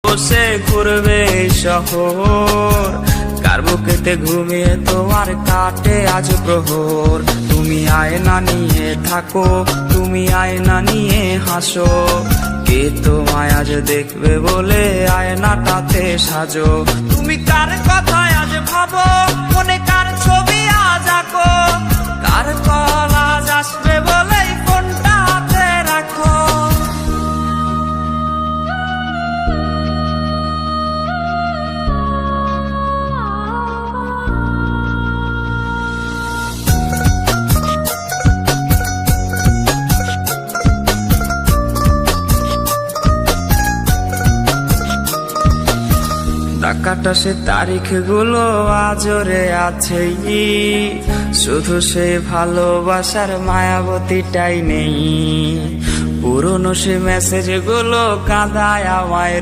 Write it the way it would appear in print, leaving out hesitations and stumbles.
বসে ঘুরবে এই শহর, কার বুকেতে ঘুমিয়ে তোমার কাটে আজ প্রহর। তুমি আয়না নিয়ে থাকো, তুমি আয়না নিয়ে হাসো, কে তোমায় আজ দেখবে বলে আয়নাটাতে সাজো। তুমি কার কথায় আজ ভাবো, মনে কার ছবি আজ আঁকো, কার কল আজ আসবে বলে ফোনটা হাতে রাখো। টাকাটা সে তারিখ গুলো আজরে আছেই, শুধু সে ভালোবাসার মায়াবতীটাই নেই। পুরনো সে মেসেজ গুলো কাঁদায় আমায়